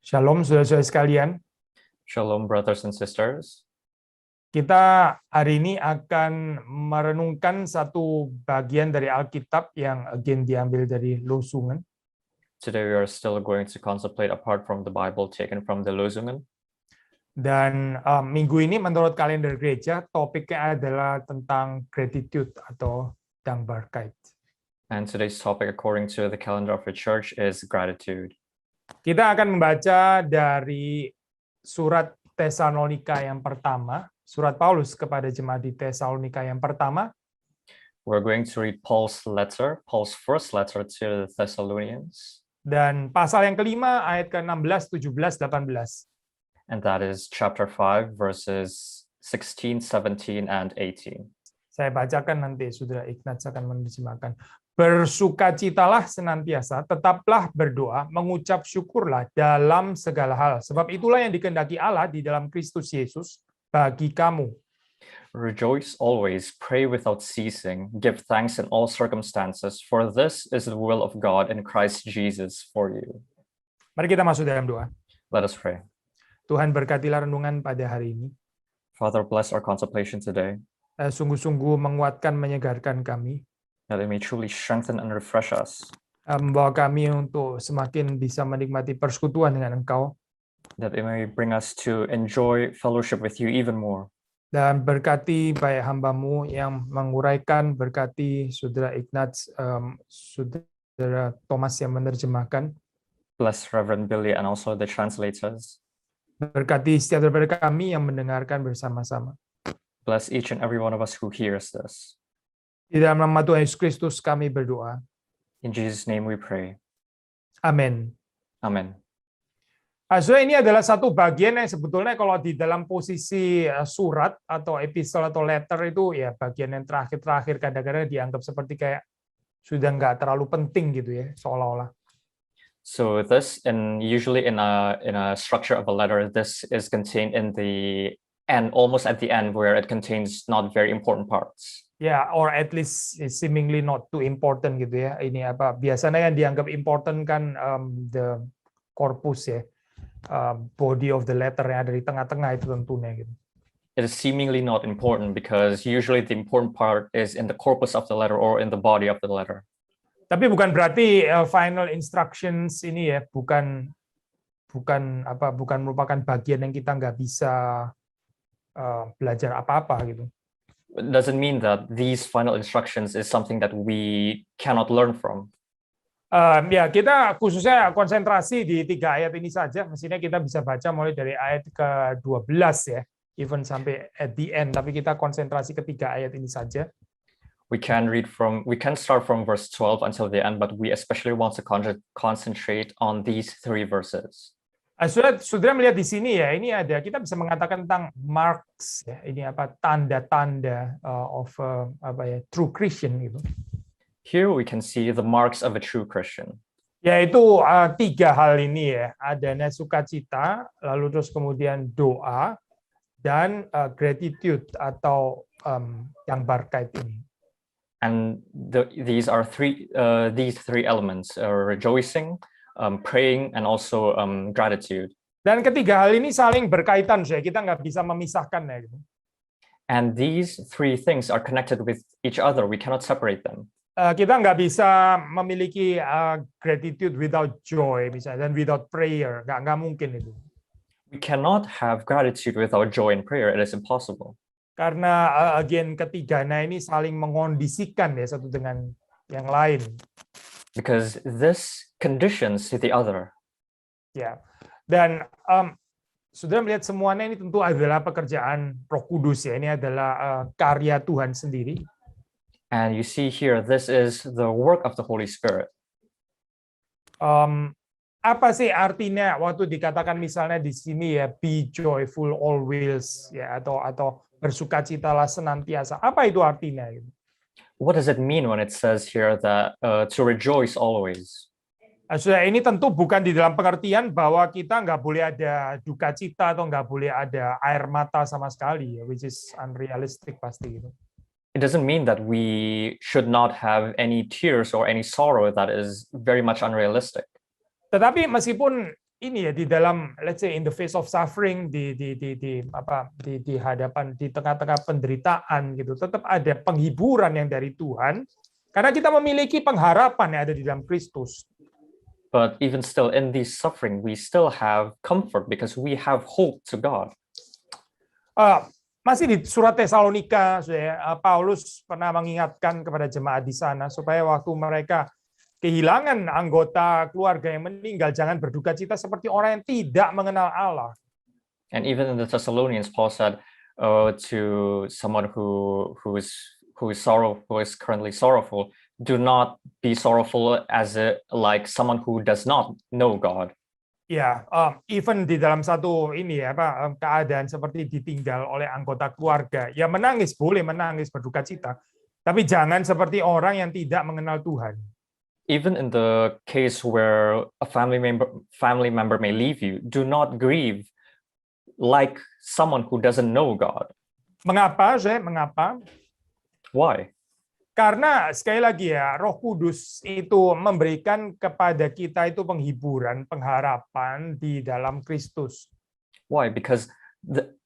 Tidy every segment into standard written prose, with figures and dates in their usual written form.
Shalom saudara-saudara sekalian, Shalom, brothers and sisters. kita hari ini akan merenungkan satu bagian dari Alkitab yang again diambil dari Losungen. Today we are still going to contemplate apart from the Bible taken from the Losungen. Dan minggu ini menurut kalender gereja topiknya adalah tentang gratitude atau dankbarkeit. And today's topic, according to the calendar of the church, is gratitude. Kita akan membaca dari surat Tesalonika yang pertama, surat Paulus kepada jemaat di Tesalonika yang pertama. We're going to read Paul's first letter to the Thessalonians. Dan pasal yang kelima ayat ke-16, 17, 18. And that is chapter 5, verses 16, 17, and 18. Saya bacakan nanti, Saudara Ignats akan menerjemahkan. Bersukacitalah senantiasa, tetaplah berdoa, mengucap syukurlah dalam segala hal. Sebab itulah yang dikehendaki Allah di dalam Kristus Yesus bagi kamu. Rejoice always, pray without ceasing, give thanks in all circumstances, for this is the will of God in Christ Jesus for you. Mari kita masuk dalam doa. Let us pray. Tuhan berkatilah renungan pada hari ini. Father, bless our contemplation today, Sungguh-sungguh menguatkan, menyegarkan kami. that it may truly strengthen and refresh us, Membawa kami untuk semakin bisa menikmati persekutuan dengan Engkau. that it may bring us to enjoy fellowship with you even more. Dan berkati baik hamba-Mu yang menguraikan, berkati Saudara Ignats, Saudara Thomas yang menerjemahkan. Bless Reverend Billy and also the translators. Berkati setiap daripada kami yang mendengarkan bersama-sama. Bless each and every one of us who hears this. Di dalam nama Tuhan Yesus Kristus kami berdoa. In Jesus' name we pray. Amin. Amen. Saudara, ini adalah satu bagian yang sebetulnya kalau di dalam posisi surat atau epistle atau letter itu ya bagian yang terakhir-terakhir kadang-kadang dianggap seperti kayak sudah nggak terlalu penting gitu ya, seolah-olah. So this, usually in a structure of a letter, this is contained in the end, almost at the end, where it contains not very important parts. Ya, or at least seemingly not too important gitu ya. Ini apa? Biasanya yang dianggap important kan the corpus ya, body of the letter yang ada di tengah-tengah itu tentunya gitu. It is seemingly not important because usually the important part is in the corpus of the letter or in the body of the letter. Tapi bukan berarti final instructions ini ya, bukan merupakan bagian yang kita nggak bisa belajar apa-apa gitu. It doesn't mean that these final instructions is something that we cannot learn from. Ya, kita khususnya konsentrasi di 3 ayat ini saja. Mestinya kita bisa baca mulai dari ayat ke-12 ya, even sampai at the end. Tapi kita konsentrasi ke 3 ayat ini saja. We can start from verse 12 until the end, but we especially want to concentrate on these 3 verses. Saudara melihat di sini ya, ini ada, kita bisa mengatakan tentang marks ya, ini apa, tanda-tanda of true Christian gitu. Here we can see the marks of a true Christian. Yaitu 3 hal ini ya, adanya sukacita, lalu terus kemudian doa dan gratitude atau dankbarkeit ini. And these three elements: rejoicing, praying, and also gratitude. Dan ketiga hal ini saling berkaitan, kita nggak bisa memisahkan ya. Gitu. And these 3 things are connected with each other. We cannot separate them. Kita nggak bisa memiliki gratitude without joy, misalnya, dan without prayer, nggak mungkin itu. We cannot have gratitude without joy and prayer. It is impossible. Karena again ketiganya ini saling mengondisikan ya satu dengan yang lain. Because this conditions the other. Ya, dan saudara melihat semuanya ini tentu adalah pekerjaan Roh Kudus ya. Ini adalah karya Tuhan sendiri. And you see here, this is the work of the Holy Spirit. Apa sih artinya waktu dikatakan misalnya di sini ya, be joyful always ya, atau bersukacitalah senantiasa? Apa itu artinya? What does it mean when it says here that to rejoice always? Sudah, ini tentu bukan di dalam pengertian bahwa kita nggak boleh ada duka cita atau nggak boleh ada air mata sama sekali, which is unrealistic pasti gitu. It doesn't mean that we should not have any tears or any sorrow. That is very much unrealistic. Tetapi meskipun ini ya di dalam, let's say in the face of suffering, di hadapan, di tengah-tengah penderitaan gitu, tetap ada penghiburan yang dari Tuhan karena kita memiliki pengharapan yang ada di dalam Kristus. But even still, in this suffering, we still have comfort because we have hope to God. Masih di surat Tesalonika, Paulus pernah mengingatkan kepada jemaat di sana supaya waktu mereka kehilangan anggota keluarga yang meninggal, jangan berduka cita seperti orang yang tidak mengenal Allah. And even in the Thessalonians, Paul said to someone who is currently sorrowful, do not be sorrowful like someone who does not know God. Ya, even di dalam satu keadaan seperti ditinggal oleh anggota keluarga, ya menangis, boleh menangis, berduka cita, tapi jangan seperti orang yang tidak mengenal Tuhan. Even in the case where a family member may leave you, do not grieve like someone who doesn't know God. Mengapa, Mengapa? Why? Karena sekali lagi ya, Roh Kudus itu memberikan kepada kita itu penghiburan, pengharapan di dalam Kristus. Why? Because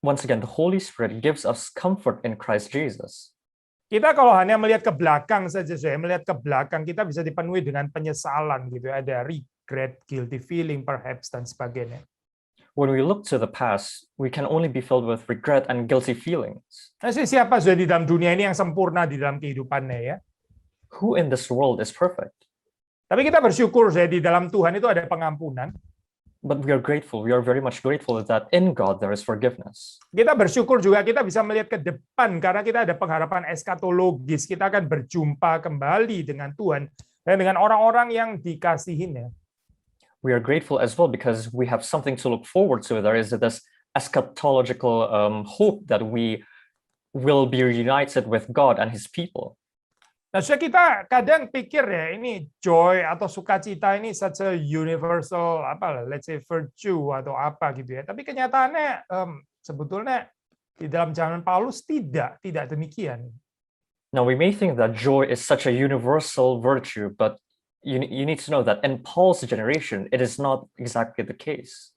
once again, the Holy Spirit gives us comfort in Christ Jesus. Kita kalau hanya melihat ke belakang saja, melihat ke belakang, kita bisa dipenuhi dengan penyesalan gitu, ada regret, guilty feeling perhaps dan sebagainya. When we look to the past, we can only be filled with regret and guilty feelings. Nah, siapa sudah di dalam dunia ini yang sempurna di dalam kehidupannya ya? Who in this world is perfect? Tapi kita bersyukur di dalam Tuhan itu ada pengampunan. But we are grateful. We are very much grateful that in God there is forgiveness. Kita bersyukur juga kita bisa melihat ke depan karena kita ada pengharapan eskatologis. Kita akan berjumpa kembali dengan Tuhan dan dengan orang-orang yang dikasihinya. We are grateful as well because we have something to look forward to. There is this eschatological hope that we will be reunited with God and His people. Nah, kita kadang pikir ya ini joy atau sukacita ini such a universal let's say virtue atau apa gitu ya. Tapi kenyataannya sebetulnya di dalam zaman Paulus tidak demikian. Now we may think that joy is such a universal virtue, but you need to know that in Paul's generation it is not exactly the case.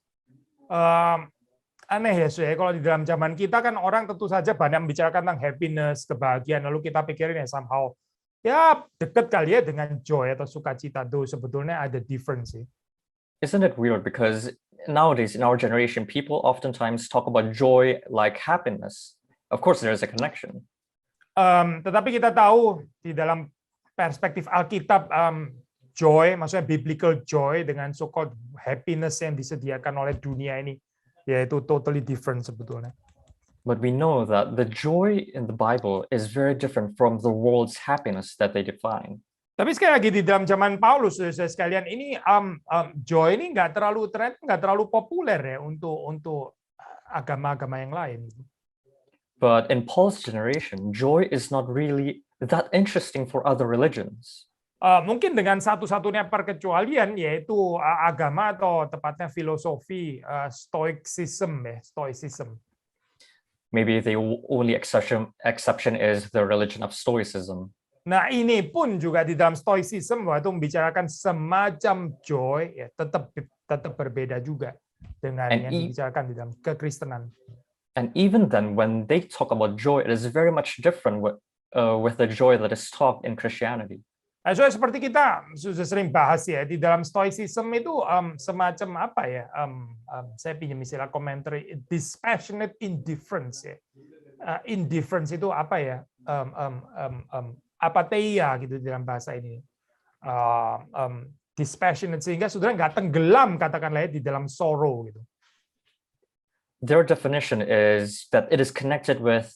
Aneh ya, kalau di dalam zaman kita kan orang tentu saja banyak membicarakan tentang happiness, kebahagiaan, lalu kita pikirin ya somehow ya dekat kali ya dengan joy atau sukacita, tuh sebetulnya ada difference sih. Isn't it weird because nowadays in our generation people oftentimes talk about joy like happiness. Of course there is a connection. Tetapi kita tahu di dalam perspektif Alkitab joy, maksudnya biblical joy dengan so-called happiness yang disediakan oleh dunia ini, yaitu totally different sebetulnya. But we know that the joy in the Bible is very different from the world's happiness that they define. Tapi sekali lagi di dalam zaman Paulus, sekalian ini joy ini nggak terlalu populer ya untuk agama-agama yang lain. But in Paul's generation, joy is not really that interesting for other religions. Mungkin dengan satu-satunya perkecualian yaitu agama atau tepatnya filosofi Stoicism. Maybe the only exception is the religion of Stoicism. Nah, ini pun juga di dalam Stoicism waktu membicarakan semacam joy ya tetap berbeda juga dengan yang dibicarakan di dalam kekristenan. And even then when they talk about joy, it is very much different with the joy that is taught in Christianity. Nah, so seperti kita sudah sering bahas ya, di dalam Stoicism itu semacam apa ya? Saya pinjam istilah komentar dispassionate indifference ya. Indifference itu apa ya? Apatheia gitu di dalam bahasa ini. Dispassionate sehingga saudara nggak tenggelam katakanlah ya di dalam sorrow gitu. Their definition is that it is connected with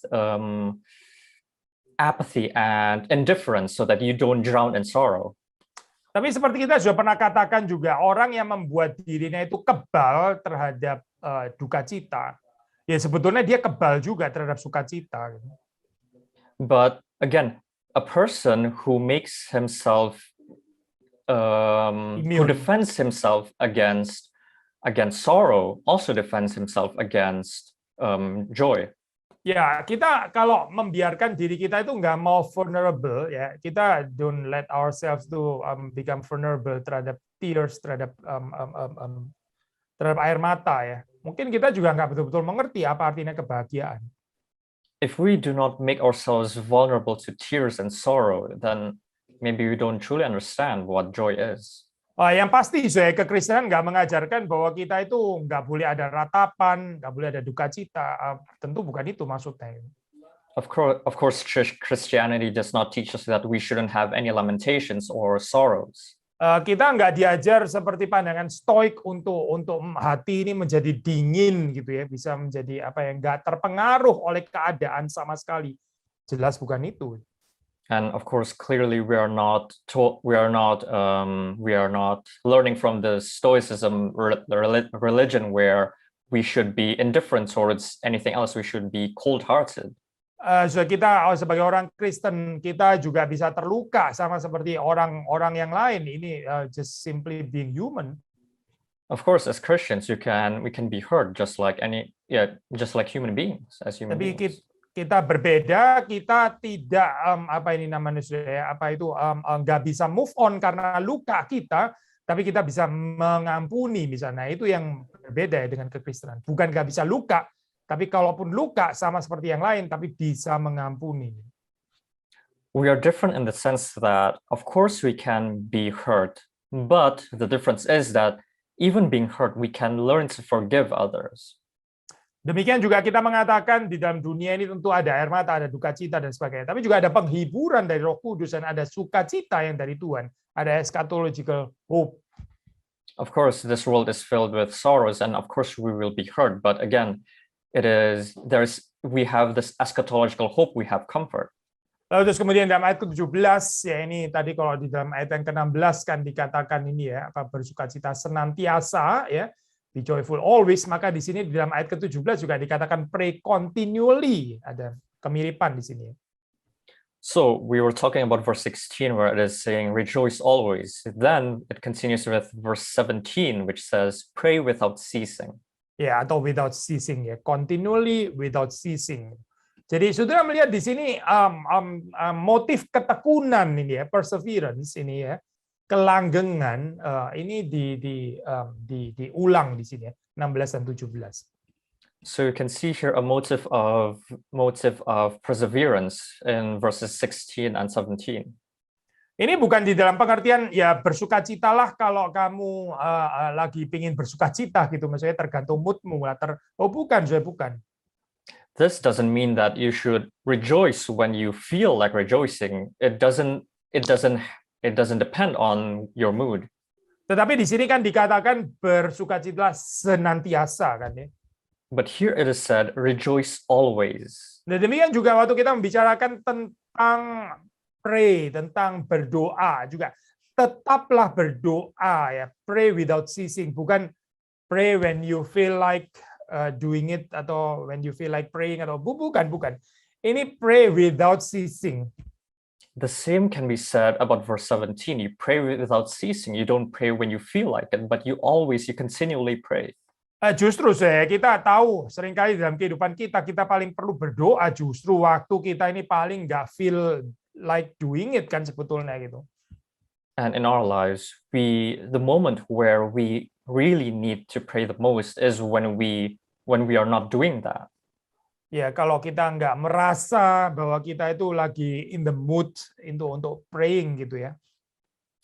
apathy and indifference so that you don't drown in sorrow. Tapi seperti kita sudah pernah katakan juga, orang yang membuat dirinya itu kebal terhadap duka cita, ya sebetulnya dia kebal juga terhadap sukacita. But again, a person who makes himself who defends himself against sorrow also defends himself against joy. Ya, kita kalau membiarkan diri kita itu nggak mau vulnerable, ya kita don't let ourselves to become vulnerable terhadap tears, terhadap terhadap air mata ya. Mungkin kita juga nggak betul-betul mengerti apa artinya kebahagiaan. If we do not make ourselves vulnerable to tears and sorrow, then maybe we don't truly understand what joy is. Yang pasti saya kekristenan nggak mengajarkan bahwa kita itu nggak boleh ada ratapan, nggak boleh ada duka cita. Tentu bukan itu maksudnya. Of course, Christianity does not teach us that we shouldn't have any lamentations or sorrows. Kita nggak diajar seperti pandangan stoik untuk hati ini menjadi dingin gitu ya, bisa menjadi apa yang nggak terpengaruh oleh keadaan sama sekali. Jelas bukan itu. And of course, clearly we are not learning from the Stoicism religion where we should be indifferent towards anything else. We should be cold-hearted. Kita sebagai orang Kristen, kita juga bisa terluka sama seperti orang-orang yang lain. Ini just simply being human. Of course, as Christians, we can be hurt just like human beings, as human Tapi beings. Kita berbeda, kita tidak nggak bisa move on karena luka kita, tapi kita bisa mengampuni misalnya. Itu yang berbeda ya dengan kekristenan. Bukan nggak bisa luka, tapi kalaupun luka sama seperti yang lain, tapi bisa mengampuni. We are different in the sense that, of course, we can be hurt, but the difference is that even being hurt, we can learn to forgive others. Demikian juga kita mengatakan di dalam dunia ini tentu ada air mata, ada duka cita dan sebagainya. Tapi juga ada penghiburan dari Roh Kudus dan ada sukacita yang dari Tuhan. Ada eschatological hope. Of course, this world is filled with sorrows, and of course we will be hurt. But again, we have this eschatological hope, we have comfort. Lalu terus kemudian dalam ayat ke-17 ya, ini tadi kalau di dalam ayat yang ke-16 kan dikatakan ini ya, apa bersukacita senantiasa ya. Be joyful always, maka di sini di dalam ayat ke-17 juga dikatakan pray continually. Ada kemiripan di sini. So we were talking about verse 16 where it is saying rejoice always. Then it continues with verse 17 which says pray without ceasing. Ya, atau without ceasing ya, continually without ceasing. Jadi saudara melihat di sini motif ketekunan ini ya, perseverance ini ya. Kelanggengan ini diulang di sini ya, 16 dan 17. So you can see here a motive of perseverance in verses 16 and 17. Ini bukan di dalam pengertian ya bersukacitalah kalau kamu lagi pingin bersukacita gitu, maksudnya tergantung moodmu bukan, saya bukan. This doesn't mean that you should rejoice when you feel like rejoicing. It doesn't depend on your mood. Tetapi di sini kan dikatakan bersukacitalah senantiasa kan ya. But here it is said rejoice always. Nah, demikian juga waktu kita membicarakan tentang pray, tentang berdoa juga, tetaplah berdoa ya, pray without ceasing, bukan pray when you feel like doing it atau when you feel like praying atau bukan. Ini pray without ceasing. The same can be said about verse 17. You pray without ceasing. You don't pray when you feel like it, but you continually pray. Justru kita tahu seringkali dalam kehidupan kita paling perlu berdoa justru waktu kita ini paling nggak feel like doing it kan sebetulnya gitu. And in our lives, the moment where we really need to pray the most is when we are not doing that. Ya, kalau kita nggak merasa bahwa kita itu lagi in the mood untuk praying gitu ya.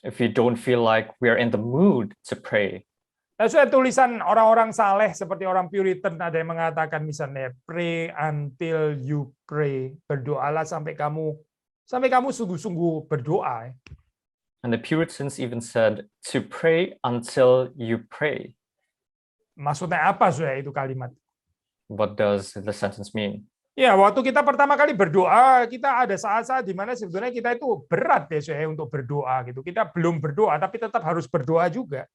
If we don't feel like we are in the mood to pray. Saya tulisan orang-orang saleh seperti orang Puritan ada yang mengatakan misalnya pray until you pray, berdoalah sampai kamu sungguh-sungguh berdoa. And the Puritans even said to pray until you pray. Maksudnya apa itu kalimat? What does the sentence mean? Ya, waktu kita pertama kali berdoa, kita ada saat-saat di mana sebetulnya kita itu berat ya untuk berdoa gitu. Kita belum berdoa tapi tetap harus berdoa juga.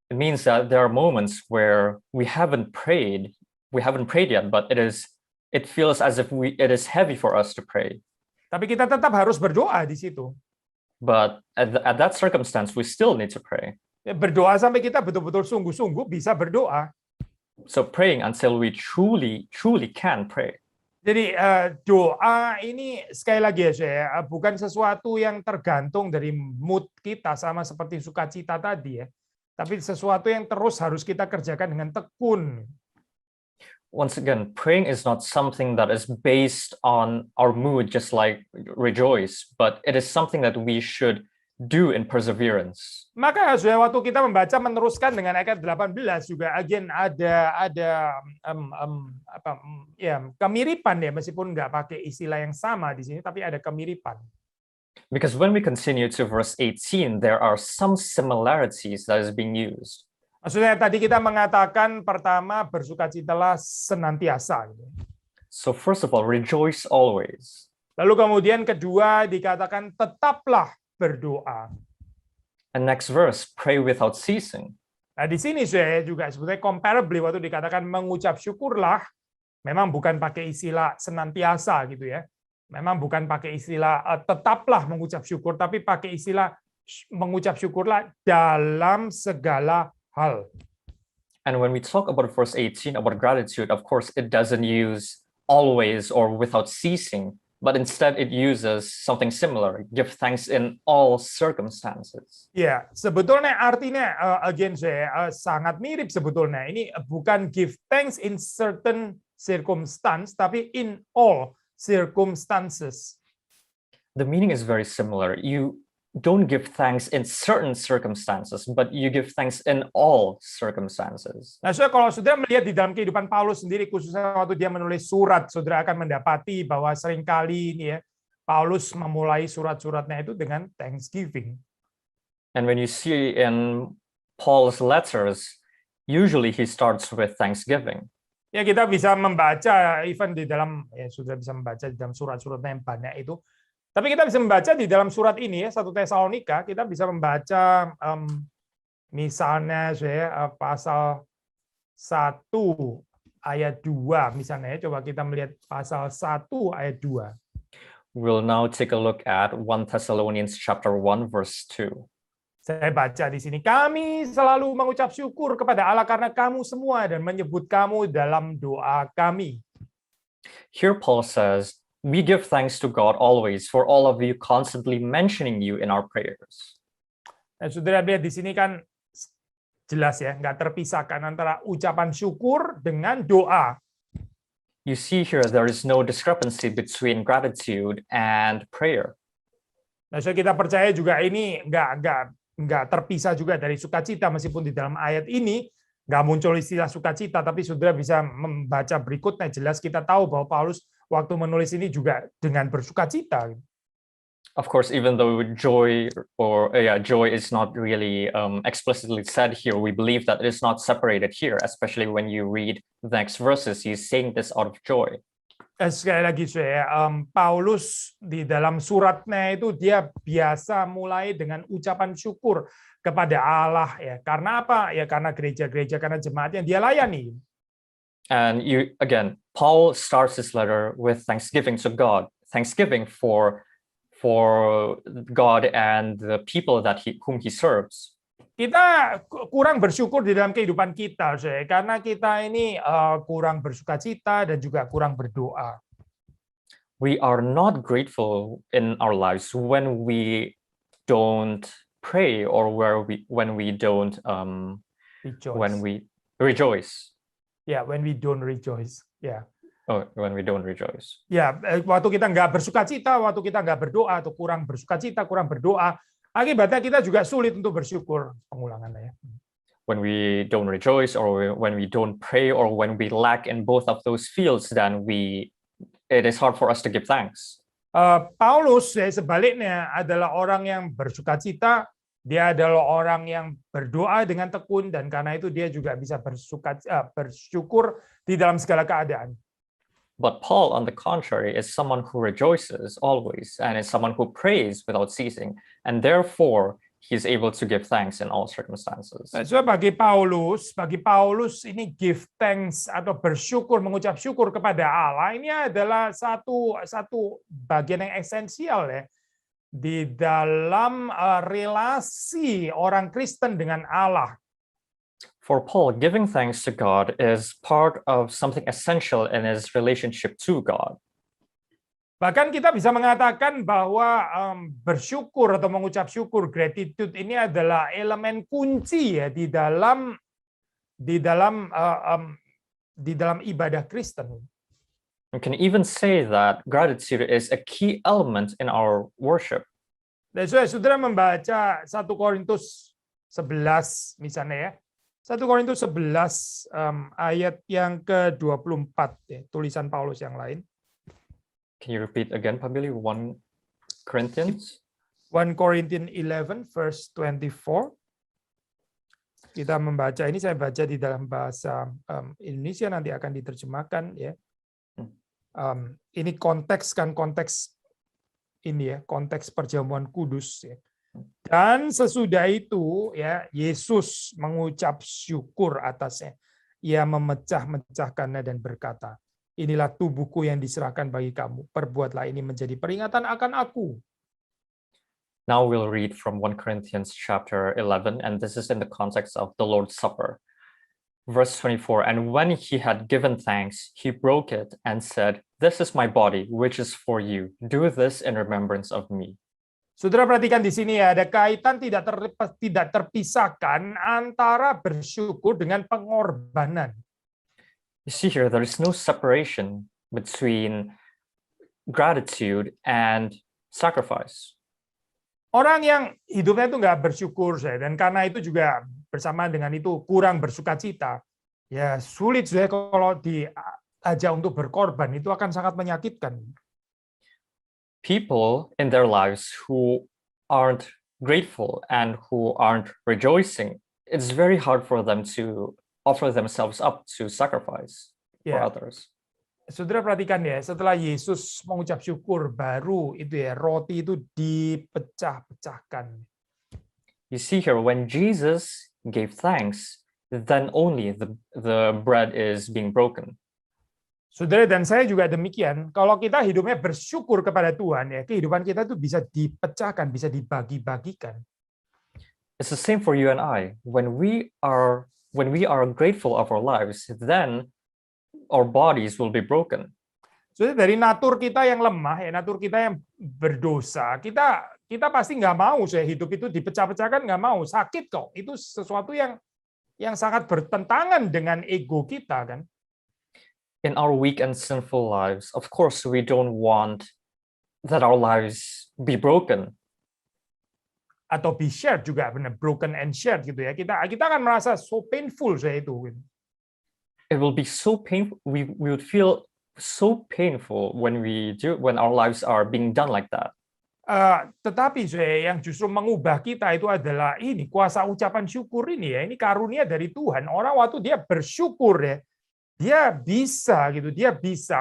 It means that there are moments where we haven't prayed yet, but it feels as if it is heavy for us to pray. Tapi kita tetap harus berdoa di situ. But at that circumstance, we still need to pray. Ya, berdoa sampai kita betul-betul sungguh-sungguh bisa berdoa. So praying until we truly can pray. Jadi doa ini sekali lagi ya, bukan sesuatu yang tergantung dari mood kita sama seperti sukacita tadi ya. tapi sesuatu yang terus harus kita kerjakan dengan tekun. Once again, praying is not something that is based on our mood, just like rejoice, but it is something that we should do in perseverance. Maka saudara, waktu kita membaca meneruskan dengan ayat 18 juga again ada kemiripan ya, meskipun nggak pakai istilah yang sama di sini, tapi ada kemiripan. Because when we continue to verse 18, there are some similarities that is being used. Maksudnya tadi kita mengatakan pertama bersukacitalah senantiasa. So first of all, rejoice always. Lalu kemudian kedua dikatakan tetaplah berdoa. And next verse, pray without ceasing. Nah di sini saya juga sebetulnya comparably waktu dikatakan mengucap syukurlah, memang bukan pakai istilah senantiasa gitu ya. Memang bukan pakai istilah tetaplah mengucap syukur, tapi pakai istilah mengucap syukurlah dalam segala hal. And when we talk about verse 18 about gratitude, of course, it doesn't use always or without ceasing, but instead it uses something similar, give thanks in all circumstances. Ya, sebetulnya artinya again saya sangat mirip sebetulnya. Ini bukan give thanks in certain circumstance, tapi in all circumstances. The meaning is very similar. You don't give thanks in certain circumstances, but you give thanks in all circumstances. Nah, saudara, kalau saudara melihat di dalam kehidupan Paulus sendiri, khususnya waktu dia menulis surat, saudara akan mendapati bahwa seringkali ini ya, Paulus memulai surat-suratnya itu dengan thanksgiving. And when you see in Paul's letters, usually he starts with thanksgiving. Ya, kita bisa membaca even di dalam ya sudah bisa membaca di dalam surat-suratnya yang banyak itu. Tapi kita bisa membaca di dalam surat ini ya 1 Tesalonika, kita bisa membaca misalnya saya pasal 1 ayat 2 misalnya ya, coba kita melihat pasal 1 ayat 2. We'll now take a look at 1 Thessalonians chapter 1 verse 2. Saya baca di sini, kami selalu mengucap syukur kepada Allah karena kamu semua dan menyebut kamu dalam doa kami. Here Paul says, we give thanks to God always for all of you constantly mentioning you in our prayers. Nah, saudara lihat di sini kan jelas ya, nggak terpisahkan antara ucapan syukur dengan doa. You see here there is no discrepancy between gratitude and prayer. Nah, so kita percaya juga ini nggak terpisah juga dari sukacita, meskipun di dalam ayat ini nggak muncul istilah sukacita, tapi saudara bisa membaca berikutnya, jelas kita tahu bahwa Paulus waktu menulis ini juga dengan bersukacita. Of course, even though joy is not really explicitly said here, we believe that it is not separated here, especially when you read the next verses. He's saying this out of joy. Sekali lagi saya, Paulus di dalam suratnya itu dia biasa mulai dengan ucapan syukur kepada Allah ya. Karena apa? Ya karena gereja-gereja, karena jemaat yang dia layani. And Paul starts his letter with thanksgiving to God, thanksgiving for God and the people whom he serves. Kita kurang bersyukur di dalam kehidupan kita, karena kita ini kurang bersukacita dan juga kurang berdoa. We are not grateful in our lives when we don't pray or when we don't rejoice. Yeah, when we don't rejoice. Yeah. Oh, when we don't rejoice. Ya, waktu kita nggak bersukacita, waktu kita nggak berdoa atau kurang bersukacita, kurang berdoa, akibatnya kita juga sulit untuk bersyukur. Pengulangannya ya. When we don't rejoice or when we don't pray or when we lack in both of those fields, then it is hard for us to give thanks. Paulus sebaliknya adalah orang yang bersukacita, dia adalah orang yang berdoa dengan tekun, dan karena itu dia juga bisa bersyukur di dalam segala keadaan. But Paul, on the contrary, is someone who rejoices always and is someone who prays without ceasing, and therefore he is able to give thanks in all circumstances. So bagi Paulus ini give thanks atau bersyukur, mengucap syukur kepada Allah ini adalah satu bagian yang esensial ya di dalam relasi orang Kristen dengan Allah. For Paul, giving thanks to God is part of something essential in his relationship to God. Bahkan kita bisa mengatakan bahwa bersyukur atau mengucap syukur, gratitude ini adalah elemen kunci ya di dalam ibadah Kristen. We can even say that gratitude is a key element in our worship. Dan saudara membaca 1 Korintus 11 misalnya ya. 1 Korintus 11 ayat yang ke-24 ya, tulisan Paulus yang lain. Can you repeat again, Pak Billy? 1 Corinthians? 1 Corinthians 11 verse 24. Kita membaca ini, saya baca di dalam bahasa Indonesia, nanti akan diterjemahkan ya. Ini konteks ini ya, konteks perjamuan kudus ya. Dan sesudah itu ya Yesus mengucap syukur atasnya. Ia memecah-mecahkannya dan berkata, inilah tubuhku yang diserahkan bagi kamu. Perbuatlah ini menjadi peringatan akan aku. Now we'll read from 1 Corinthians chapter 11, and this is in the context of the Lord's Supper. Verse 24, and when he had given thanks, he broke it and said, this is my body, which is for you. Do this in remembrance of me. Saudara perhatikan di sini ya, ada kaitan tidak terpisahkan antara bersyukur dengan pengorbanan. You see here, there is no separation between gratitude and sacrifice. Orang yang hidupnya itu nggak bersyukur, dan karena itu juga bersamaan dengan itu kurang bersukacita, ya sulit saya kalau diajak untuk berkorban, itu akan sangat menyakitkan. People in their lives who aren't grateful and who aren't rejoicing, it's very hard for them to offer themselves up to sacrifice for others. Saudara perhatikan ya, setelah Yesus mengucap syukur, baru itu ya roti itu dipecah-pecahkan. You see here, when Jesus gave thanks, then only the bread is being broken. Saudara dan saya juga demikian. Kalau kita hidupnya bersyukur kepada Tuhan, ya kehidupan kita itu bisa dipecahkan, bisa dibagi-bagikan. It's the same for you and I. When we are grateful of our lives, then our bodies will be broken. So dari natur kita yang lemah, ya natur kita yang berdosa, kita pasti nggak mau saya hidup itu dipecah-pecahkan, nggak mau, sakit kok. Itu sesuatu yang sangat bertentangan dengan ego kita kan. In our weak and sinful lives, of course, we don't want that our lives be broken. Atau be shared juga, benar, broken and shared gitu ya. Kita akan merasa so painful saya itu. It will be so painful. We would feel so painful when our lives are being done like that. Tetapi yang justru mengubah kita itu adalah ini kuasa ucapan syukur ini ya. Ini karunia dari Tuhan. Orang waktu dia bersyukur ya, dia bisa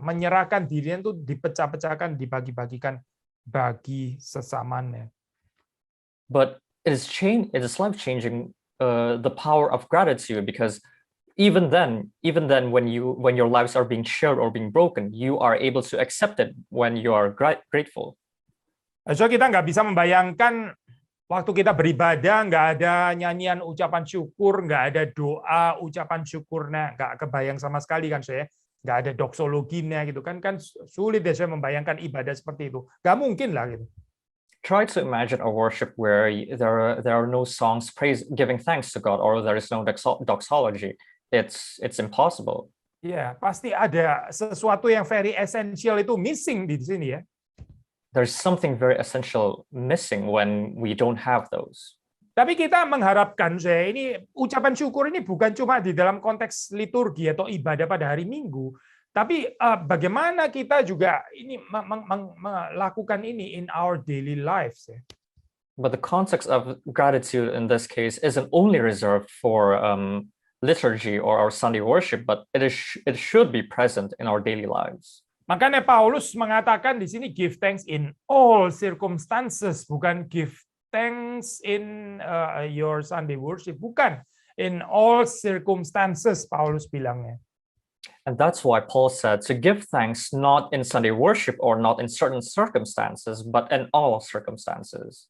menyerahkan dirinya itu dipecah-pecahkan, dibagi-bagikan bagi sesamanya. But it is life-changing, the power of gratitude, because even then when your lives are being shared or being broken, you are able to accept it when you are grateful. So kita nggak bisa membayangkan waktu kita beribadah nggak ada nyanyian ucapan syukur, nggak ada doa ucapan syukurnya, nggak kebayang sama sekali kan saya, nggak ada doksologinya gitu kan sulit deh saya membayangkan ibadah seperti itu, nggak mungkin lah gitu. Try to imagine a worship where there are no songs giving thanks to God, or there is no doxology. It's impossible. Ya, pasti ada sesuatu yang very essential itu missing di sini ya. There's something very essential missing when we don't have those. Tapi kita mengharapkan ini ucapan syukur ini bukan cuma di dalam konteks liturgi atau ibadah pada hari Minggu, tapi bagaimana kita juga ini melakukan ini in our daily lives ya. But the context of gratitude in this case isn't only reserved for liturgy or our Sunday worship, but it should be present in our daily lives. Makanya Paulus mengatakan di sini give thanks in all circumstances, bukan give thanks in your Sunday worship, bukan in all circumstances Paulus bilangnya. And that's why Paul said to give thanks not in Sunday worship or not in certain circumstances, but in all circumstances.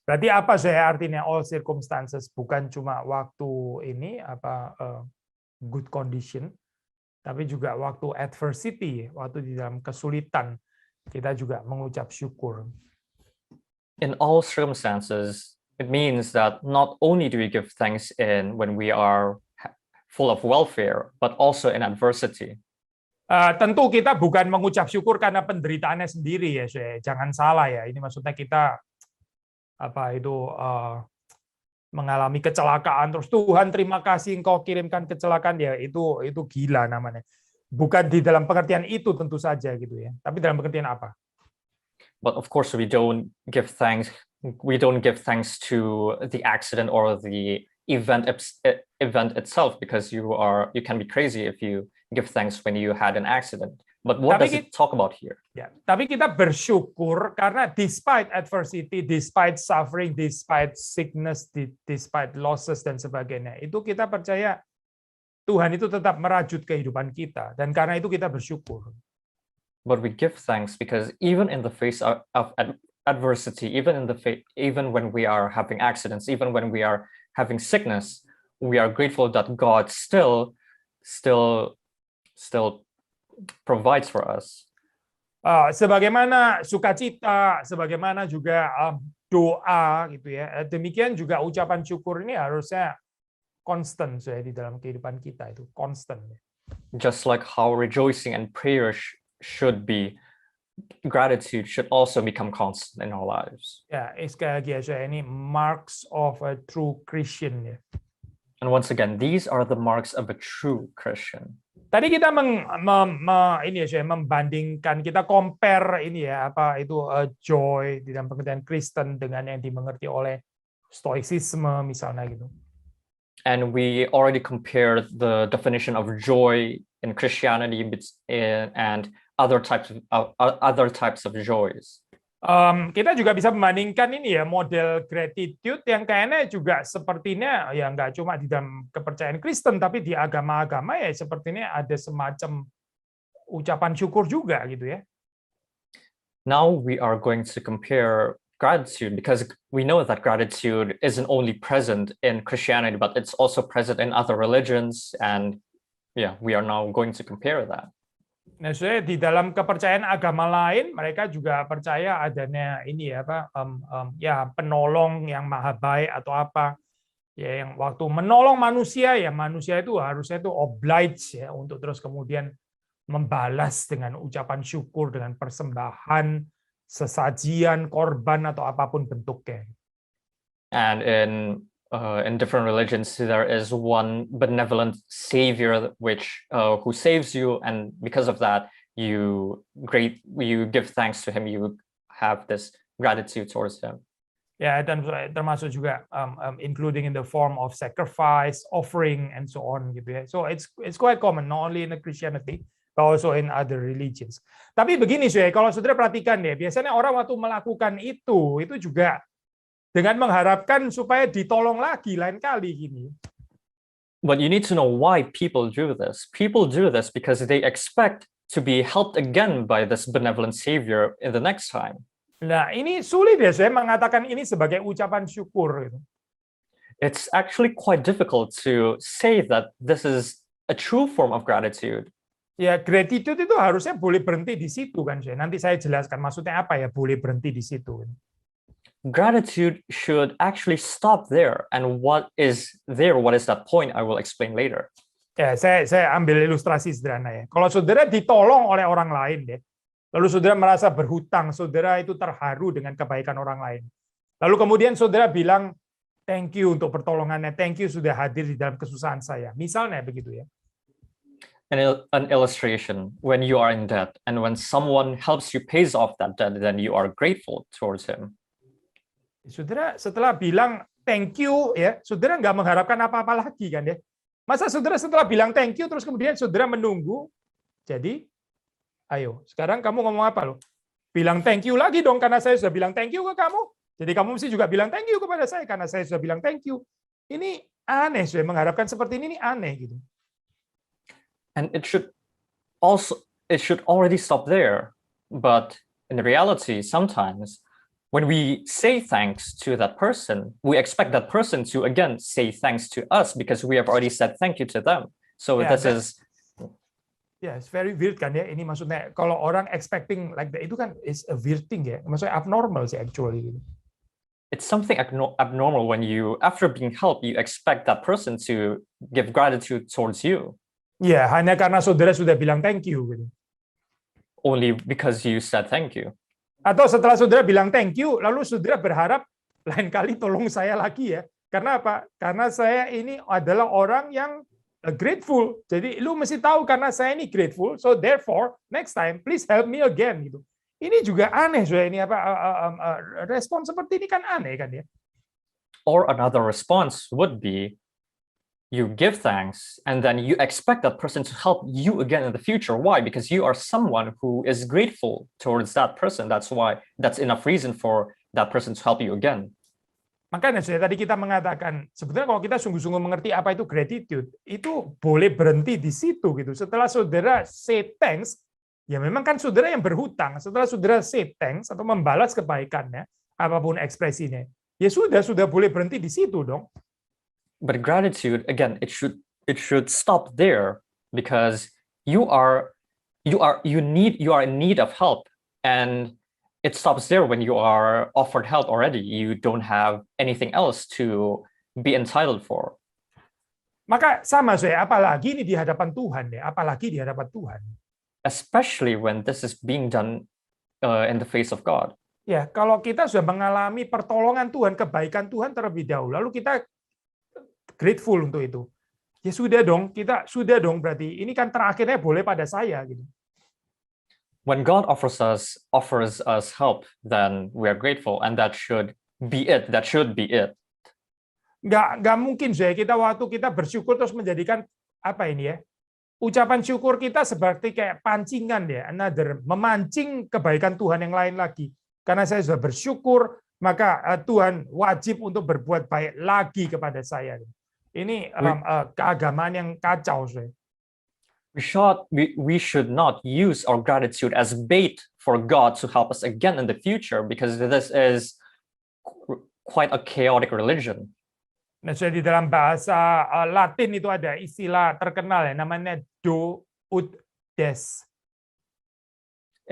Berarti apa artinya all circumstances? Bukan cuma waktu ini good condition, tapi juga waktu adversity, waktu di dalam kesulitan, kita juga mengucap syukur. In all circumstances, it means that not only do we give thanks when we are full of welfare, but also in adversity. Tentu kita bukan mengucap syukur karena penderitaannya sendiri ya, jangan salah ya. Ini maksudnya kita mengalami kecelakaan terus Tuhan terima kasih engkau kirimkan kecelakaan, ya itu gila namanya. Bukan di dalam pengertian itu tentu saja gitu ya. Tapi dalam pengertian apa? But of course we don't give thanks to the accident or the event itself, because you can be crazy if you give thanks when you had an accident. But what does it talk about here? Ya, tapi kita bersyukur karena despite adversity, despite suffering, despite sickness, despite losses dan sebagainya, itu kita percaya Tuhan itu tetap merajut kehidupan kita, dan karena itu kita bersyukur. But we give thanks because even in the face of adversity, even when we are having accidents, even when we are having sickness, we are grateful that God still provides for us. Sebagaimana sukacita, sebagaimana juga doa gitu ya. Demikian juga ucapan syukur ini harusnya konstan di dalam kehidupan kita, itu konstan. Just like how rejoicing and prayer should be, gratitude should also become constant in our lives. Ya, sekali lagi ya, ini marks of a true Christian ya. And once again, these are the marks of a true Christian. Tadi kita membandingkan, kita compare ini ya, joy di dalam pengertian Kristen dengan yang dimengerti oleh stoicisme misalnya gitu. And we already compared the definition of joy in Christianity and other types of joys. Kita juga bisa membandingkan ini ya, model gratitude yang kayaknya juga sepertinya ya nggak cuma di dalam kepercayaan Kristen, tapi di agama-agama ya sepertinya ada semacam ucapan syukur juga gitu ya. Now we are going to compare gratitude, because we know that gratitude isn't only present in Christianity, but it's also present in other religions, and yeah, we are now going to compare that. Nah, soalnya di dalam kepercayaan agama lain, mereka juga percaya adanya ini ya penolong yang maha baik atau apa ya, yang waktu menolong manusia ya, manusia itu harusnya itu oblige ya untuk terus kemudian membalas dengan ucapan syukur, dengan persembahan, sesajian, korban atau apapun bentuknya. And in different religions, there is one benevolent savior who saves you, and because of that, you give thanks to him. You have this gratitude towards him. Ya, dan termasuk juga including in the form of sacrifice, offering, and so on gitu ya. So it's quite common, not only in the Christianity, but also in other religions. Tapi begini kalau saudara perhatikan ya, biasanya orang waktu melakukan itu juga dengan mengharapkan supaya ditolong lagi lain kali gini. But you need to know why people do this. People do this because they expect to be helped again by this benevolent savior in the next time. Nah, ini sulit ya saya mengatakan ini sebagai ucapan syukur gitu. It's actually quite difficult to say that this is a true form of gratitude. Ya, gratitude itu harusnya boleh berhenti di situ kan, saya. Nanti saya jelaskan maksudnya apa ya boleh berhenti di situ. Gratitude should actually stop there, and what is that point, I will explain later. Ya, saya ambil ilustrasi sederhana ya. Kalau saudara ditolong oleh orang lain deh, lalu saudara merasa berhutang, saudara itu terharu dengan kebaikan orang lain. Lalu kemudian saudara bilang, thank you untuk pertolongannya, thank you sudah hadir di dalam kesusahan saya. Misalnya begitu ya. An illustration, when you are in debt and when someone helps you pays off that debt, then you are grateful towards him. Saudara setelah bilang thank you ya, saudara nggak mengharapkan apa-apa lagi kan ya. Masa saudara setelah bilang thank you terus kemudian saudara menunggu. Jadi ayo, sekarang kamu ngomong apa loh? Bilang thank you lagi dong karena saya sudah bilang thank you ke kamu. Jadi kamu mesti juga bilang thank you kepada saya karena saya sudah bilang thank you. Ini aneh, saya mengharapkan seperti ini aneh gitu. And it should already stop there. But in reality, sometimes when we say thanks to that person, we expect that person to again say thanks to us because we have already said thank you to them. So Ya, it's very weird kan ya. Ini maksudnya kalau orang expecting like that itu kan is a weird thing ya. Maksudnya abnormal sih actually gitu. It's something abnormal when you, after being helped, you expect that person to give gratitude towards you. Ya, hanya karena saudara sudah bilang thank you gitu. Only because you said thank you. Atau setelah saudara bilang thank you, lalu saudara berharap lain kali tolong saya lagi ya. Karena apa? Karena saya ini adalah orang yang grateful. Jadi lu mesti tahu karena saya ini grateful, so therefore next time please help me again gitu. Ini juga aneh soalnya ini apa respon seperti ini kan aneh kan ya. Or another response would be you give thanks and then you expect that person to help you again in the future. Why? Because you are someone who is grateful towards that person. That's why that's enough reason for that person to help you again. Makanya tadi kita mengatakan sebenarnya kalau kita sungguh-sungguh mengerti apa itu gratitude, itu boleh berhenti di situ gitu. Setelah saudara say thanks, ya memang kan saudara yang berhutang. Setelah saudara say thanks atau membalas kebaikannya, apapun ekspresinya, ya sudah boleh berhenti di situ dong. But gratitude, again, it should stop there because you are in need of help, and it stops there when you are offered help already. You don't have anything else to be entitled for. Maka sama saya, apalagi ini di hadapan Tuhan ya, apalagi di hadapan Tuhan. Especially when this is being done in the face of God. Ya, kalau kita sudah mengalami pertolongan Tuhan, kebaikan Tuhan terlebih dahulu, lalu kita grateful untuk itu. Ya sudah dong, berarti ini kan terakhirnya boleh pada saya gitu. When God offers us help, then we are grateful, and that should be it. That should be it. Nggak mungkin kita waktu kita bersyukur terus menjadikan apa ini ya? Ucapan syukur kita seperti kayak pancingan ya, memancing kebaikan Tuhan yang lain lagi. Karena saya sudah bersyukur, maka Tuhan wajib untuk berbuat baik lagi kepada saya. Ini keagamaan yang kacau, saya. We should not use our gratitude as bait for God to help us again in the future, because this is quite a chaotic religion. Nah, di dalam bahasa Latin itu ada istilah terkenal ya, namanya do ut des.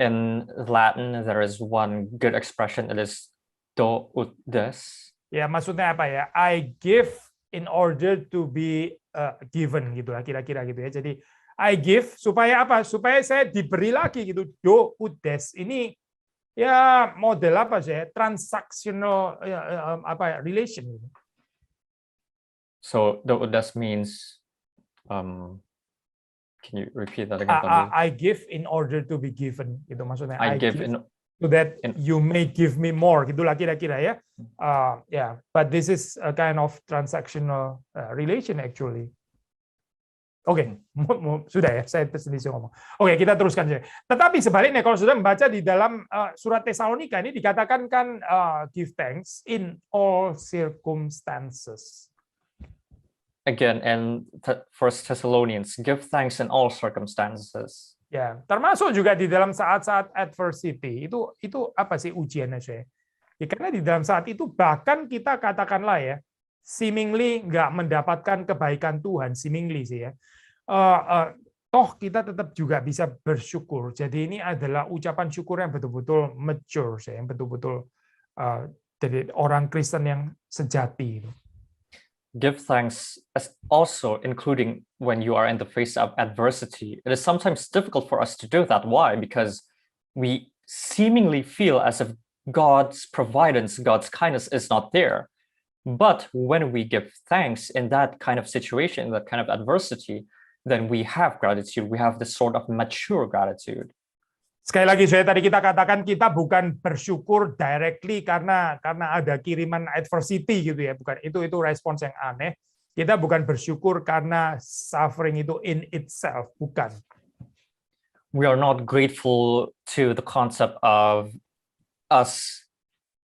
In Latin, there is one good expression. It is do ut des. Ya, maksudnya apa ya? I give in order to be given gitu lah, kira-kira gitu ya. Jadi I give supaya apa? Supaya saya diberi lagi gitu. Do ut des. Ini ya model apa sih? Transactional relation gitu. So do ut des means can you repeat that again? I give in order to be given gitu maksudnya. I give so that you may give me more gitulah kira-kira ya. Yeah, but this is a kind of transactional relation actually. Oke, sudah ya, saya sendiri ngomong. Oke, kita teruskan saja. Tetapi sebaliknya, kalau sudah membaca di dalam surat Tesalonika ini dikatakan kan give thanks in all circumstances. Again, in First Thessalonians, give thanks in all circumstances. Ya, termasuk juga di dalam saat-saat adversity. Itu apa sih ujiannya saya? Ya, karena di dalam saat itu bahkan kita katakanlah ya, seemingly nggak mendapatkan kebaikan Tuhan, seemingly sih ya. Toh kita tetap juga bisa bersyukur. Jadi ini adalah ucapan syukur yang betul-betul mature, yang betul-betul dari orang Kristen yang sejati. Give thanks also including when you are in the face of adversity. It is sometimes difficult for us to do that. Why? Because we seemingly feel as if God's providence, God's kindness is not there. But when we give thanks in that kind of situation, that kind of adversity, then we have gratitude. We have this sort of mature gratitude. Sekali lagi, tadi kita katakan kita bukan bersyukur directly karena ada kiriman adversity gitu ya, bukan itu respons yang aneh. Kita bukan bersyukur karena suffering itu in itself, bukan. We are not grateful to the concept of us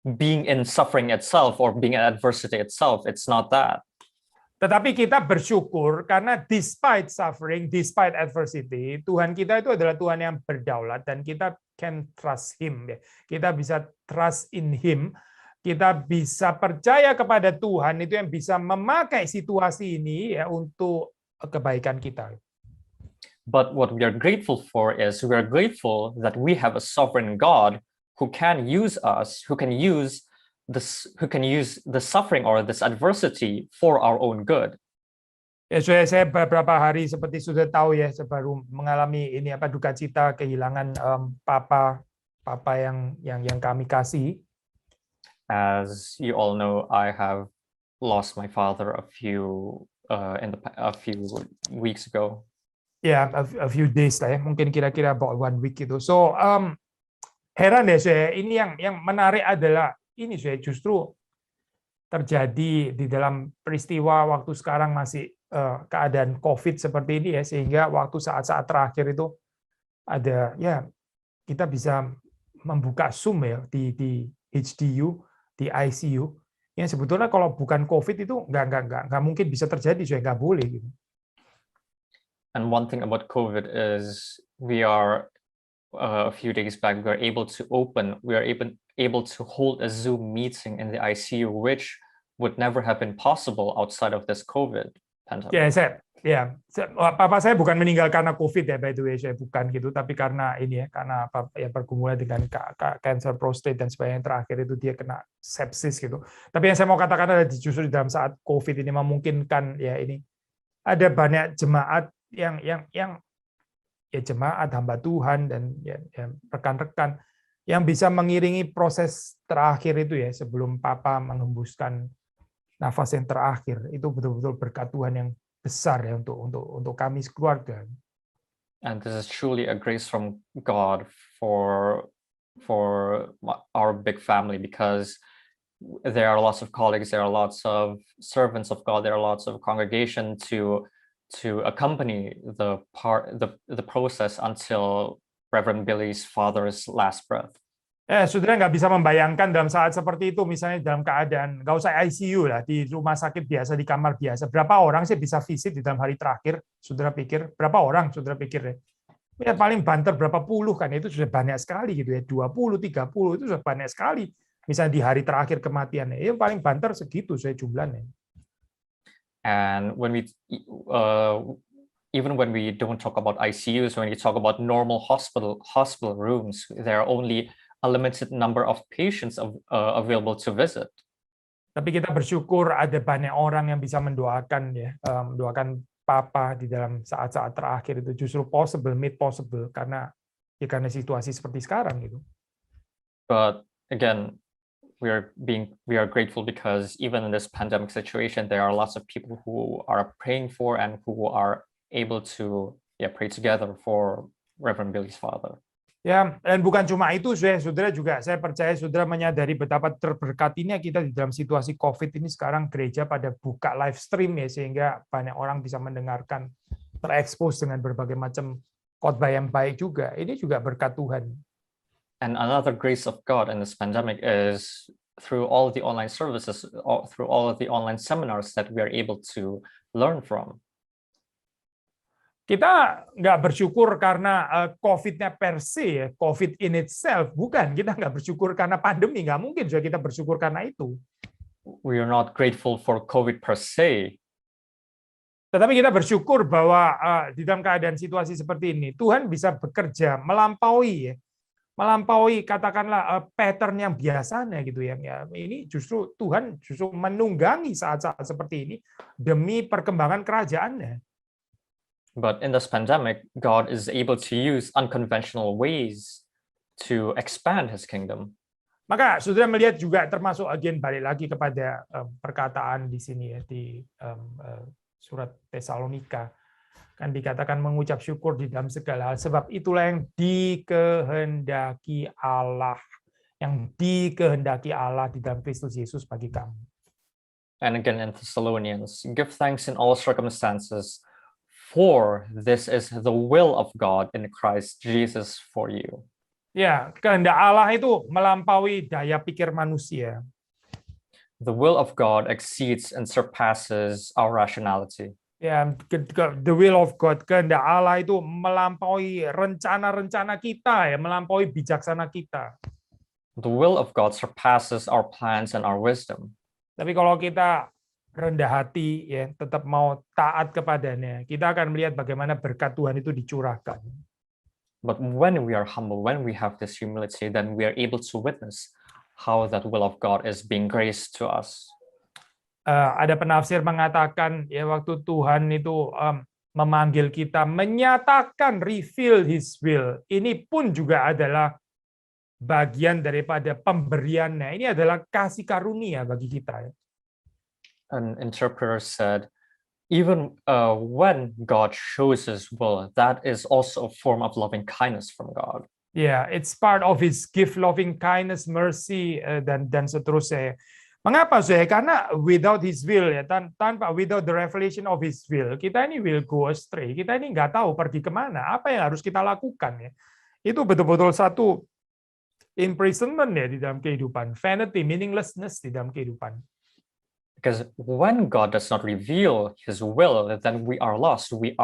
being in suffering itself or being in adversity itself. It's not that. Tetapi kita bersyukur karena despite suffering, despite adversity, Tuhan kita itu adalah Tuhan yang berdaulat dan kita can trust Him. Kita bisa trust in Him. Kita bisa percaya kepada Tuhan itu yang bisa memakai situasi ini ya untuk kebaikan kita. But what we are grateful for is we are grateful that we have a sovereign God who can use us, who can use the suffering or this adversity for our own good. Ya, saya beberapa hari seperti sudah tahu ya, saya baru mengalami ini duka cita kehilangan papa yang kami kasih. As you all know, I have lost my father a few weeks ago. Ya, a few days lah ya, mungkin kira-kira about 1 week gitu. So heran deh saya, ini yang menarik adalah ini saya justru terjadi di dalam peristiwa waktu sekarang masih keadaan COVID seperti ini ya, sehingga waktu saat-saat terakhir itu ada ya kita bisa membuka Zoom ya di HDU, di ICU, yang sebetulnya kalau bukan COVID itu nggak mungkin bisa terjadi, saya nggak boleh gitu. And one thing about COVID is we are a few days back we are able to hold a Zoom meeting in the ICU, which would never have been possible outside of this COVID pandemic. Papa saya bukan meninggal karena COVID ya, by the way, saya bukan gitu, tapi karena ini ya, karena pergumulan dengan cancer prostate dan sebagainya, terakhir itu dia kena sepsis gitu. Tapi yang saya mau katakan adalah justru di dalam saat COVID ini memungkinkan ya ini ada banyak jemaat yang ya jemaat hamba Tuhan dan ya rekan-rekan yang bisa mengiringi proses terakhir itu ya, sebelum Papa menghembuskan nafas yang terakhir. Itu betul-betul berkat Tuhan yang besar ya untuk kami sekeluarga. And this is truly a grace from God for our big family, because there are lots of colleagues, there are lots of servants of God, there are lots of congregation to accompany the process until Reverend Billy's father's last breath. Saudara nggak bisa membayangkan dalam saat seperti itu, misalnya dalam keadaan nggak usah ICU lah, di rumah sakit biasa, di kamar biasa, berapa orang sih bisa visit di dalam hari terakhir? Saudara pikir berapa orang? Saudara pikir ya paling banter berapa puluh kan, itu sudah banyak sekali gitu ya, 20, 30 itu sudah banyak sekali. Misalnya di hari terakhir kematiannya, itu paling banter segitu saya jumlahnya. And when we even when we don't talk about ICUs, when you talk about normal hospital rooms, there are only a limited number of patients available to visit. Tapi kita bersyukur ada banyak orang yang bisa mendoakan ya, mendoakan Papa di dalam saat-saat terakhir itu justru made possible karena situasi seperti sekarang gitu. But again, we are grateful because even in this pandemic situation, there are lots of people who are praying for and who are able to pray together for Reverend Billy's father. Ya, dan bukan cuma itu, saudara juga, saya percaya saudara menyadari betapa terberkatinya kita di dalam situasi COVID ini. Sekarang gereja pada buka live stream ya, sehingga banyak orang bisa mendengarkan, terekspos dengan berbagai macam khotbah yang baik juga. Ini juga berkat Tuhan. And another grace of God in this pandemic is through all the online services, through all of the online seminars that we are able to learn from. Kita nggak bersyukur karena COVID-nya per se, ya, COVID in itself, bukan. Kita nggak bersyukur karena pandemi, nggak mungkin juga kita bersyukur karena itu. We are not grateful for COVID per se. Tetapi kita bersyukur bahwa di dalam keadaan situasi seperti ini, Tuhan bisa bekerja melampaui katakanlah pattern yang biasanya gitu ya. Ini justru Tuhan menunggangi saat-saat seperti ini demi perkembangan kerajaannya. But in this pandemic, God is able to use unconventional ways to expand His kingdom. Maka saudara melihat juga termasuk balik lagi kepada perkataan di sini ya di surat Tesalonika. Kan dikatakan mengucap syukur di dalam segala hal, sebab itulah yang dikehendaki Allah di dalam Kristus Yesus bagi kamu. And again in Thessalonians, give thanks in all circumstances, for this is the will of God in Christ Jesus for you. Ya, kehendak Allah itu melampaui daya pikir manusia. The will of God exceeds and surpasses our rationality. Ya, the will of God, kehendak Allah itu melampaui rencana-rencana kita ya, melampaui bijaksana kita. The will of God surpasses our plans and our wisdom. Tapi kalau kita rendah hati, ya, tetap mau taat kepadanya, kita akan melihat bagaimana berkat Tuhan itu dicurahkan. But when we are humble, when we have this humility, then we are able to witness how that will of God is being graced to us. Ada penafsir mengatakan ya waktu Tuhan itu memanggil kita menyatakan reveal His will, ini pun juga adalah bagian daripada pemberiannya. Ini adalah kasih karunia bagi kita. An interpreter said, even when God shows His will, that is also a form of loving kindness from God. Yeah, it's part of His gift, loving kindness, mercy, dan seterusnya. Mengapa saya? Karena without His will, ya, tanpa without the revelation of His will, kita ini will go astray. Kita ini nggak tahu pergi kemana, apa yang harus kita lakukan. Ya. Itu betul-betul satu imprisonment ya di dalam kehidupan, vanity, meaninglessness di dalam kehidupan. Because when God does not reveal His will, then we are lost. We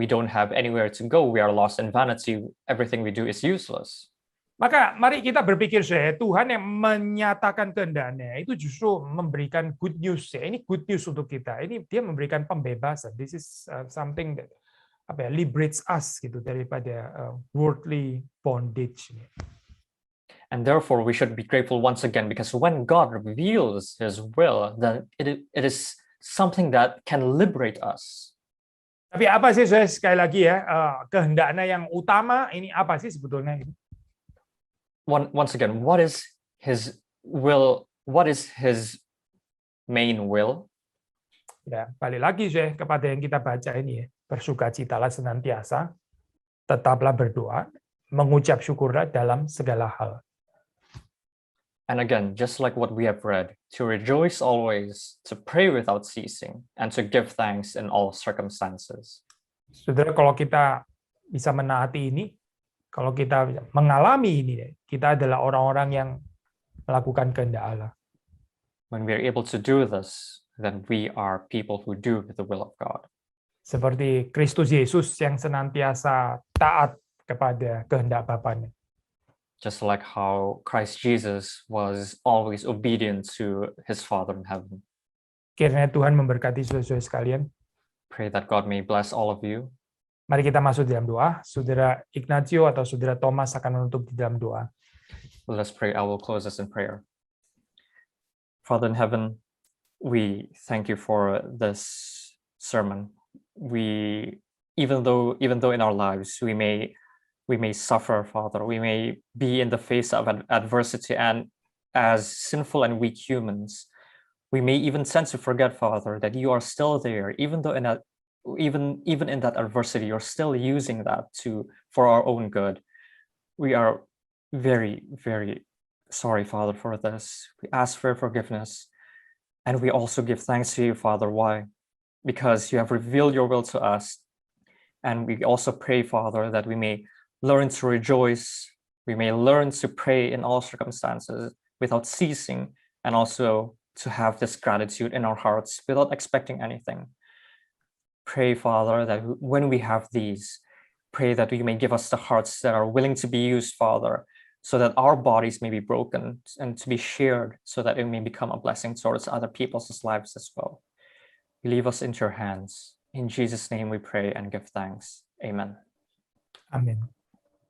don't have anywhere to go. We are lost in vanity. Everything we do is useless. Maka mari kita berpikir saya, Tuhan yang menyatakan kehendaknya itu justru memberikan good news. Ya. Ini good news untuk kita. Ini dia memberikan pembebasan. This is something that liberates us gitu daripada worldly bondage. And therefore we should be grateful once again, because when God reveals His will, then it is something that can liberate us. Tapi apa sih saya sekali lagi ya, kehendaknya yang utama ini apa sih sebetulnya? Once again, what is His will? What is His main will? Ya, balik lagi saya kepada yang kita baca ini ya. Bersukacitalah senantiasa, tetaplah berdoa, mengucap syukurlah dalam segala hal. And again, just like what we have read, to rejoice always, to pray without ceasing, and to give thanks in all circumstances. Saudara, kalau kita bisa menaati ini, kalau kita mengalami ini, kita adalah orang-orang yang melakukan kehendak Allah. When we are able to do this, then we are people who do the will of God. Seperti Kristus Yesus yang senantiasa taat kepada kehendak Bapanya. Just like how Christ Jesus was always obedient to His Father in heaven. Kiranya Tuhan memberkati saudara-saudara sekalian. Pray that God may bless all of you. Mari kita masuk dalam doa. Saudara Ignacio atau Saudara Thomas akan menutup di dalam doa. Let us pray. I will close this in prayer. Father in heaven, we thank you for this sermon. Even though in our lives we may suffer, Father, we may be in the face of adversity, and as sinful and weak humans, we may even tend to forget, Father, that you are still there, even though even in that adversity, you're still using that for our own good. We are very, very sorry, Father, for this. We ask for forgiveness, and we also give thanks to you, Father. Why? Because you have revealed your will to us, and we also pray, Father, that we may learn to rejoice. We may learn to pray in all circumstances without ceasing, and also to have this gratitude in our hearts without expecting anything. Pray, Father, that when we have these, pray that you may give us the hearts that are willing to be used, Father, so that our bodies may be broken and to be shared, so that it may become a blessing towards other people's lives as well. Leave us into your hands. In Jesus' name we pray and give thanks. Amen. Amin.